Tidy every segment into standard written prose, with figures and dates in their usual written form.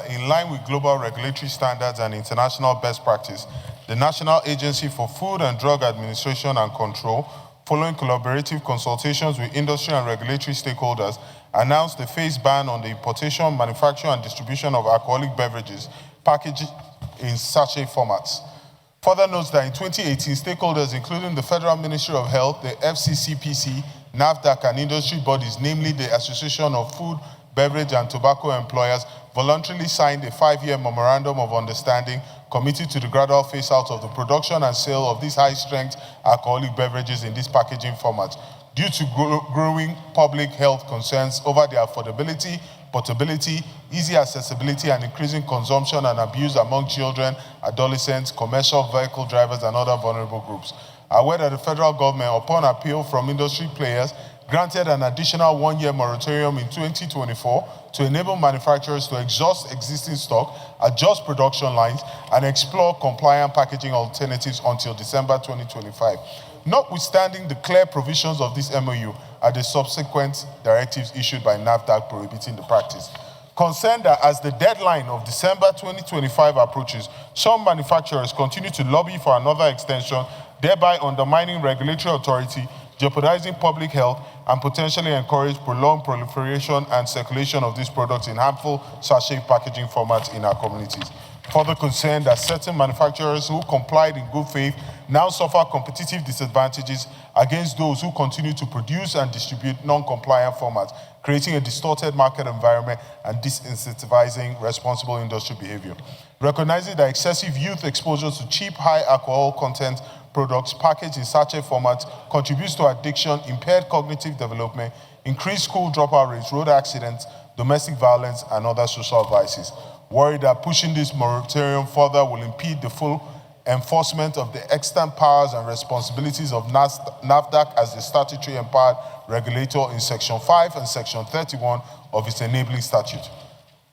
In line with global regulatory standards and international best practice, the National Agency for Food and Drug Administration and Control, following collaborative consultations with industry and regulatory stakeholders, announced a phased ban on the importation, manufacture, and distribution of alcoholic beverages packaged in sachet formats. Further notes that in 2018, stakeholders including the Federal Ministry of Health, the FCCPC, NAFDAC, and industry bodies, namely the Association of Food, Beverage, and Tobacco Employers, voluntarily signed a 5-year memorandum of understanding committed to the gradual phase-out of the production and sale of these high-strength alcoholic beverages in this packaging format due to growing public health concerns over their affordability, portability, easy accessibility, and increasing consumption and abuse among children, adolescents, commercial vehicle drivers, and other vulnerable groups. Aware that the federal government, upon appeal from industry players, granted an additional 1-year moratorium in 2024 to enable manufacturers to exhaust existing stock, adjust production lines, and explore compliant packaging alternatives until December 2025. Notwithstanding the clear provisions of this MOU and the subsequent directives issued by NAFDAC prohibiting the practice. Concerned that as the deadline of December 2025 approaches, some manufacturers continue to lobby for another extension, thereby undermining regulatory authority, jeopardizing public health, and potentially encourage prolonged proliferation and circulation of these products in harmful sachet packaging formats in our communities. Further concerned that certain manufacturers who complied in good faith now suffer competitive disadvantages against those who continue to produce and distribute non-compliant formats, creating a distorted market environment and disincentivizing responsible industry behavior. Recognizing that excessive youth exposure to cheap, high alcohol content products packaged in sachet formats contributes to addiction, impaired cognitive development, increased school dropout rates, road accidents, domestic violence, and other social vices. Worried that pushing this moratorium further will impede the full enforcement of the extant powers and responsibilities of NAFDAC as the statutory empowered regulator in Section 5 and Section 31 of its enabling statute,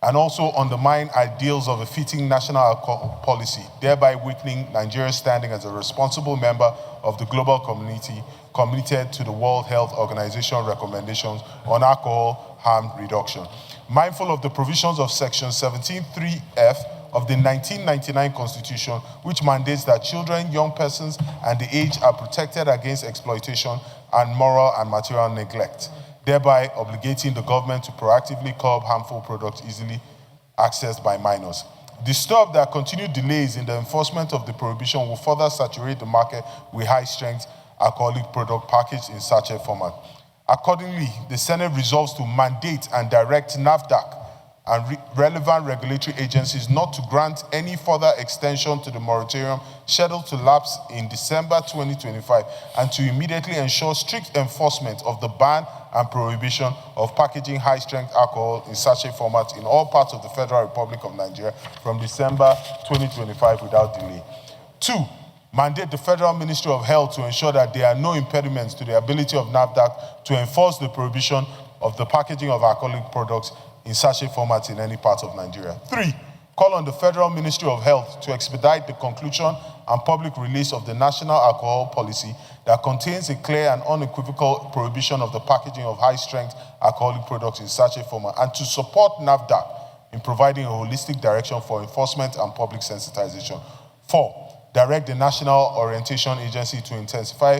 and also undermine ideals of a fitting national alcohol policy, thereby weakening Nigeria's standing as a responsible member of the global community committed to the World Health Organization recommendations on alcohol harm reduction. Mindful of the provisions of Section 17(3)(f) of the 1999 Constitution, which mandates that children, young persons, and the aged are protected against exploitation and moral and material neglect, thereby obligating the government to proactively curb harmful products easily accessed by minors. Disturbed that continued delays in the enforcement of the prohibition will further saturate the market with high-strength alcoholic product packaged in sachet format. Accordingly, the Senate resolves to mandate and direct NAFDAC and relevant regulatory agencies not to grant any further extension to the moratorium scheduled to lapse in December 2025 and to immediately ensure strict enforcement of the ban and prohibition of packaging high-strength alcohol in sachet formats in all parts of the Federal Republic of Nigeria from December 2025 without delay. 2, mandate the Federal Ministry of Health to ensure that there are no impediments to the ability of NAFDAC to enforce the prohibition of the packaging of alcoholic products in sachet formats in any part of Nigeria. 3, call on the Federal Ministry of Health to expedite the conclusion and public release of the National Alcohol Policy that contains a clear and unequivocal prohibition of the packaging of high-strength alcoholic products in sachet format, and to support NAFDAC in providing a holistic direction for enforcement and public sensitization. 4, direct the National Orientation Agency to intensify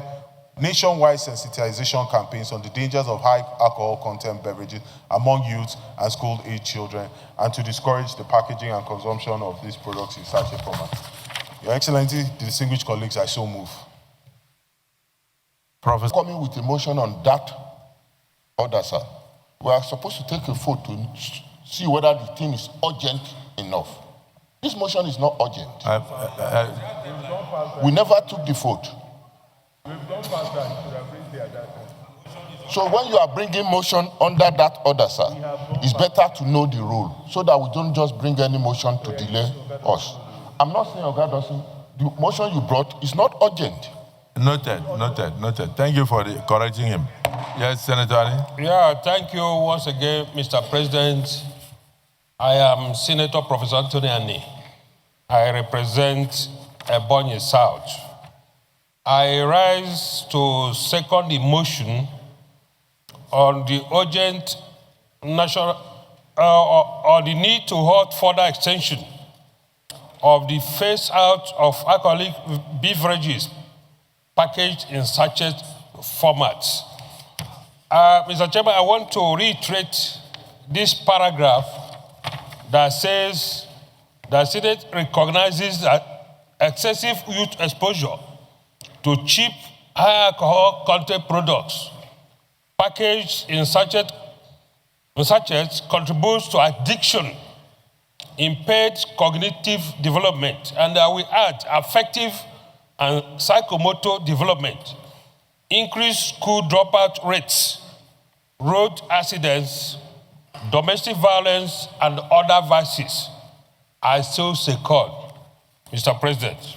nationwide sensitization campaigns on the dangers of high alcohol content beverages among youth and school-age children, and to discourage the packaging and consumption of these products in sachet format. Your Excellency, distinguished colleagues, I so move. Professor, coming with a motion on that order, sir. We are supposed to take a vote to see whether the thing is urgent enough. This motion is not urgent. We never took the vote. So when you are bringing motion under that order, sir, it's better to know the rule so that we don't just bring any motion to delay us. I'm not saying Oga doesn't. The motion you brought is not urgent. Noted. Thank you for correcting him. Yes, Senator Ali? Yeah, thank you once again, Mr. President. I am Senator Professor Anthony Ani. I represent Ebonyi South. I rise to second the motion on the urgent national or the need to halt further extension of the phase out of alcoholic beverages packaged in sachet formats. Mr. Chairman, I want to reiterate this paragraph that says the Senate recognizes that excessive youth exposure to cheap, high alcohol content products packaged in sachets contributes to addiction, impaired cognitive development, and I will add affective and psychomotor development, increased school dropout rates, road accidents, domestic violence, and other vices. I so second, Mr. President.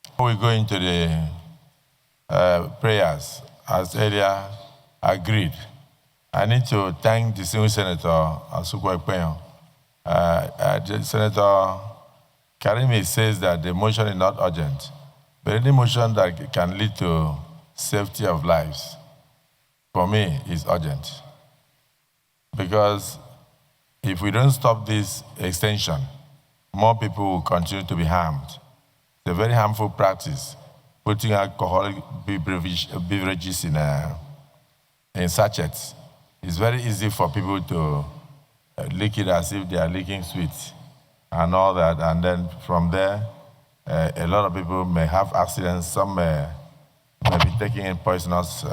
Before we go into the prayers, as earlier agreed, I need to thank the Distinguished Senator Mgbeke. Senator Karimi says that the motion is not urgent, but any motion that can lead to safety of lives, for me, is urgent. Because if we don't stop this extension, more people will continue to be harmed. It's a very harmful practice, putting alcoholic beverages in sachets. It's very easy for people to lick it as if they are licking sweets and all that. And then from there, a lot of people may have accidents. Some may be taking in poisonous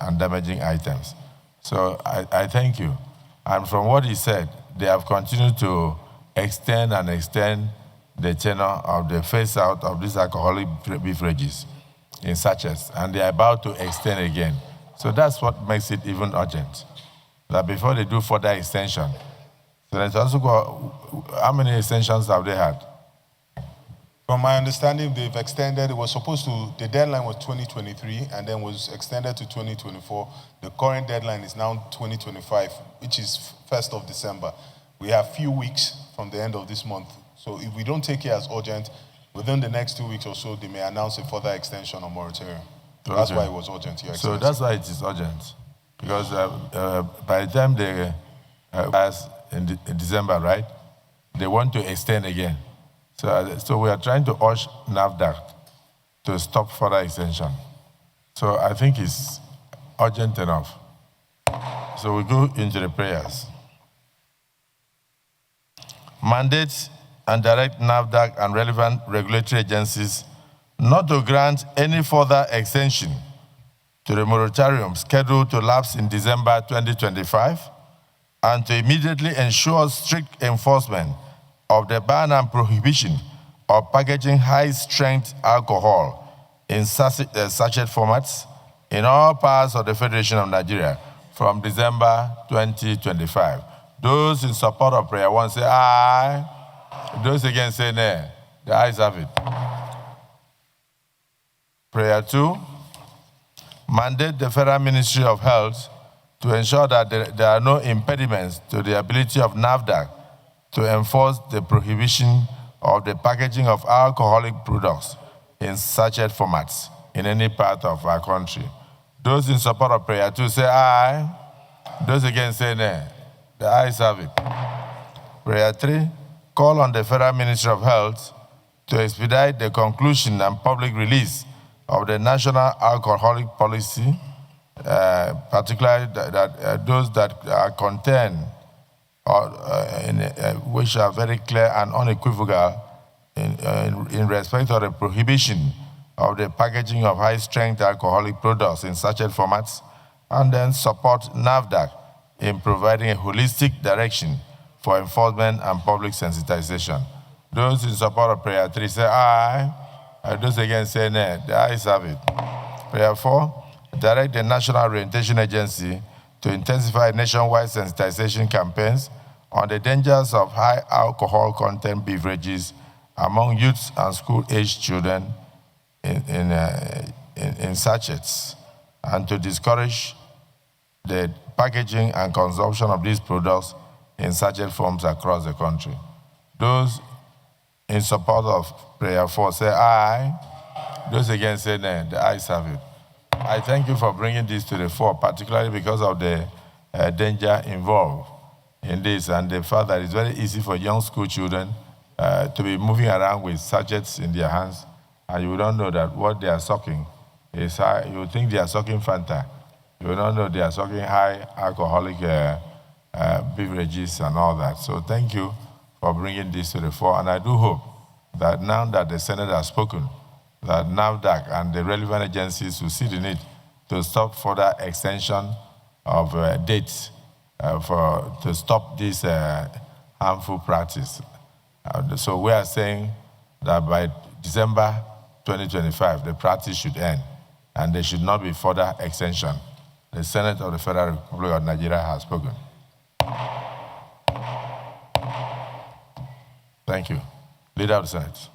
and damaging items. So I thank you. And from what he said, they have continued to extend the tenure of the phase out of these alcoholic beverages in sachets, and they are about to extend again. So that's what makes it even urgent, that before they do further extension. So let's also go, how many extensions have they had? From my understanding, they've extended, the deadline was 2023 and then was extended to 2024. The current deadline is now 2025, which is 1st of December. We have few weeks from the end of this month. So if we don't take it as urgent, within the next 2 weeks or so, they may announce a further extension or moratorium. So that's why it was urgent here. So that's why it is urgent. Because by the time they pass in December, right, they want to extend again. So we are trying to urge NAFDAC to stop further extension. So I think it's urgent enough. So we go into the prayers. Mandate and direct NAFDAC and relevant regulatory agencies not to grant any further extension to the moratorium scheduled to lapse in December 2025, and to immediately ensure strict enforcement of the ban and prohibition of packaging high-strength alcohol in sachet formats in all parts of the Federation of Nigeria from December 2025. Those in support of prayer one say aye. Those against say nay. The ayes have it. Prayer two, mandate the Federal Ministry of Health to ensure that there are no impediments to the ability of NAFDAC to enforce the prohibition of the packaging of alcoholic products in sachet formats in any part of our country. Those in support of prayer two say aye. Those against say nay. The ayes have it. Prayer three, call on the Federal Ministry of Health to expedite the conclusion and public release of the National Alcoholic Policy, particularly those that are contained which are very clear and unequivocal in respect of the prohibition of the packaging of high-strength alcoholic products in sachet formats, and then support NAFDAC in providing a holistic direction for enforcement and public sensitization. Those in support of prayer three say aye. Those against say nay. The ayes have it. Prayer four, direct the National Orientation Agency to intensify nationwide sensitization campaigns on the dangers of high alcohol content beverages among youths and school-aged children in sachets, and to discourage the packaging and consumption of these products in sachet forms across the country. Those in support of prayer four say aye. Those against say nay. The ayes have it. I thank you for bringing this to the fore, particularly because of the danger involved. in this, and the fact that it's very easy for young school children to be moving around with sachets in their hands, and you don't know that what they are sucking is high. You think they are sucking Fanta. You don't know they are sucking high alcoholic beverages and all that. So thank you for bringing this to the fore, and I do hope that now that the Senate has spoken, that NAFDAC and the relevant agencies will see the need to stop further extension of dates to stop this harmful practice. So we are saying that by December 2025, the practice should end, and there should not be further extension. The Senate of the Federal Republic of Nigeria has spoken. Thank you. Leader of the Senate.